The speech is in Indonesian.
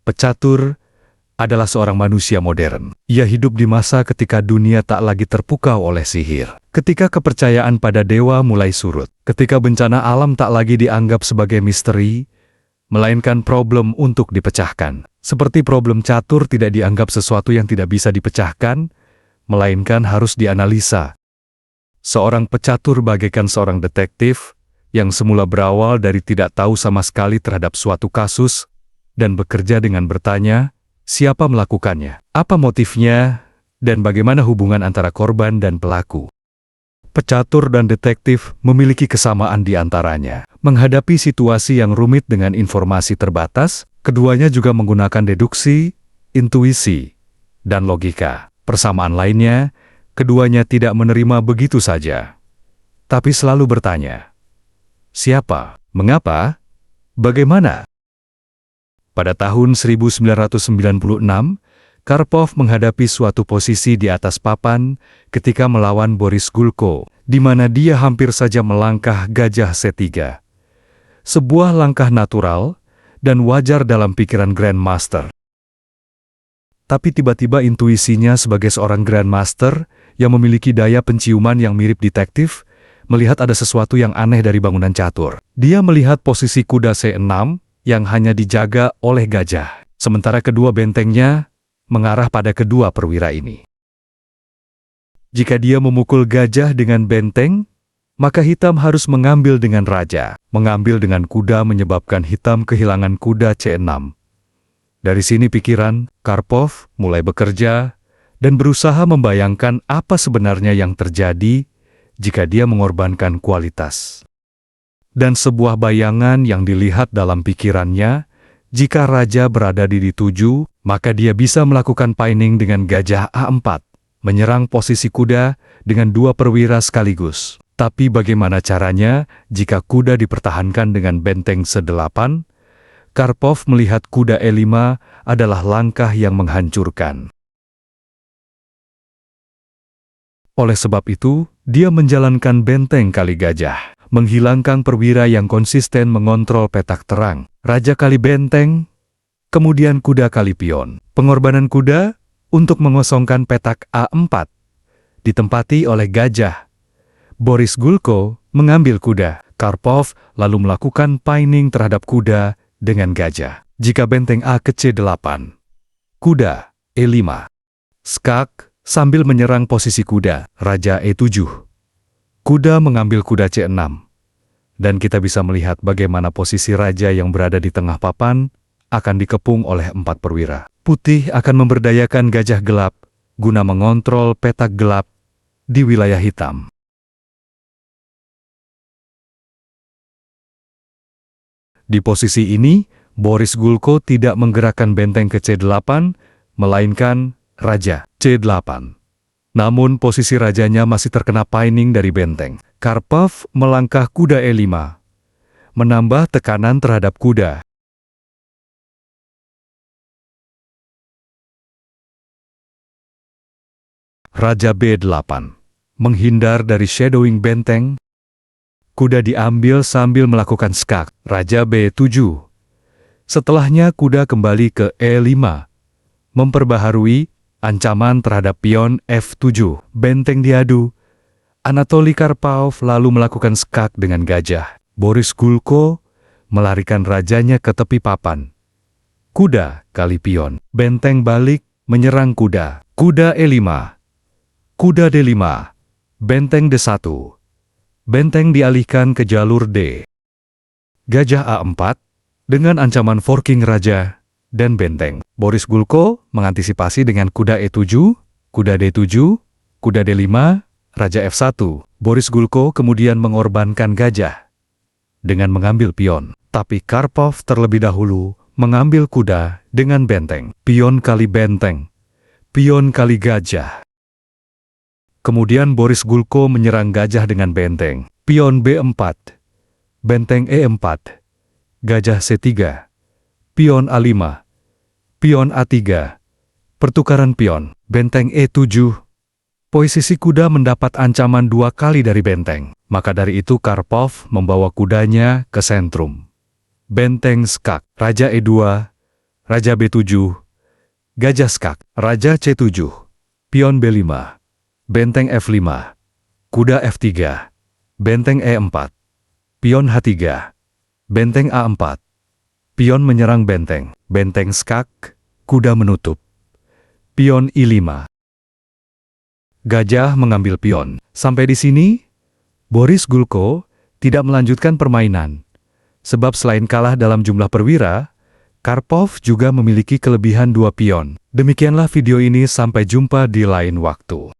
Pecatur adalah seorang manusia modern. Ia hidup di masa ketika dunia tak lagi terpukau oleh sihir. Ketika kepercayaan pada dewa mulai surut. Ketika bencana alam tak lagi dianggap sebagai misteri, melainkan problem untuk dipecahkan. Seperti problem catur tidak dianggap sesuatu yang tidak bisa dipecahkan, melainkan harus dianalisa. Seorang pecatur bagaikan seorang detektif yang semula berawal dari tidak tahu sama sekali terhadap suatu kasus dan bekerja dengan bertanya, siapa melakukannya, apa motifnya, dan bagaimana hubungan antara korban dan pelaku. Pecatur dan detektif memiliki kesamaan di antaranya. Menghadapi situasi yang rumit dengan informasi terbatas, keduanya juga menggunakan deduksi, intuisi, dan logika. Persamaan lainnya, keduanya tidak menerima begitu saja, tapi selalu bertanya, siapa, mengapa, bagaimana? Pada tahun 1996, Karpov menghadapi suatu posisi di atas papan ketika melawan Boris Gulko, di mana dia hampir saja melangkah gajah C3. Sebuah langkah natural dan wajar dalam pikiran Grandmaster. Tapi tiba-tiba intuisinya sebagai seorang Grandmaster yang memiliki daya penciuman yang mirip detektif, melihat ada sesuatu yang aneh dari bangunan catur. Dia melihat posisi kuda C6 yang hanya dijaga oleh gajah, sementara kedua bentengnya mengarah pada kedua perwira ini. Jika dia memukul gajah dengan benteng, maka hitam harus mengambil dengan raja. Mengambil dengan kuda menyebabkan hitam kehilangan kuda C6. Dari sini pikiran Karpov mulai bekerja dan berusaha membayangkan apa sebenarnya yang terjadi jika dia mengorbankan kualitas. Dan sebuah bayangan yang dilihat dalam pikirannya, jika raja berada di D7, maka dia bisa melakukan pining dengan gajah A4, menyerang posisi kuda dengan dua perwira sekaligus. Tapi bagaimana caranya jika kuda dipertahankan dengan benteng C8? Karpov melihat kuda E5 adalah langkah yang menghancurkan. Oleh sebab itu, dia menjalankan benteng kali gajah, menghilangkan perwira yang konsisten mengontrol petak terang, raja kali benteng, kemudian kuda kali pion. Pengorbanan kuda untuk mengosongkan petak A4 ditempati oleh gajah. Boris Gulko mengambil kuda. Karpov lalu melakukan pining terhadap kuda dengan gajah. Jika benteng A ke C8, kuda E5, skak sambil menyerang posisi kuda, raja E7. Kuda mengambil kuda C6. Dan kita bisa melihat bagaimana posisi raja yang berada di tengah papan akan dikepung oleh 4 perwira. Putih akan memberdayakan gajah gelap guna mengontrol petak gelap di wilayah hitam. Di posisi ini, Boris Gulko tidak menggerakkan benteng ke C8, melainkan raja C8. Namun posisi rajanya masih terkena pining dari benteng. Karpov melangkah kuda E5, menambah tekanan terhadap kuda. Raja B8, menghindar dari shadowing benteng. Kuda diambil sambil melakukan skak, raja B7. Setelahnya kuda kembali ke E5, memperbaharui ancaman terhadap pion F7. Benteng diadu. Anatoly Karpov lalu melakukan skak dengan gajah. Boris Gulko melarikan rajanya ke tepi papan. Kuda kali pion. Benteng balik menyerang kuda. Kuda E5. Kuda D5. Benteng D1. Benteng dialihkan ke jalur D. Gajah A4 dengan ancaman forking raja dan benteng. Boris Gulko mengantisipasi dengan kuda E7, kuda D7, kuda D5, raja F1. Boris Gulko kemudian mengorbankan gajah dengan mengambil pion. Tapi Karpov terlebih dahulu mengambil kuda dengan benteng. Pion kali benteng. Pion kali gajah. Kemudian Boris Gulko menyerang gajah dengan benteng. Pion B4. Benteng E4. Gajah C3. Pion A5. Pion A3. Pertukaran pion. Benteng E7. Posisi kuda mendapat ancaman 2 kali dari benteng. Maka dari itu Karpov membawa kudanya ke sentrum. Benteng skak. Raja E2. Raja B7, gajah skak, Raja C7, pion B5, benteng F5, kuda F3, benteng E4, pion H3, benteng A4, pion menyerang benteng, benteng skak, kuda menutup, pion I5. Gajah mengambil pion. Sampai di sini, Boris Gulko tidak melanjutkan permainan. Sebab selain kalah dalam jumlah perwira, Karpov juga memiliki kelebihan 2 pion. Demikianlah video ini, sampai jumpa di lain waktu.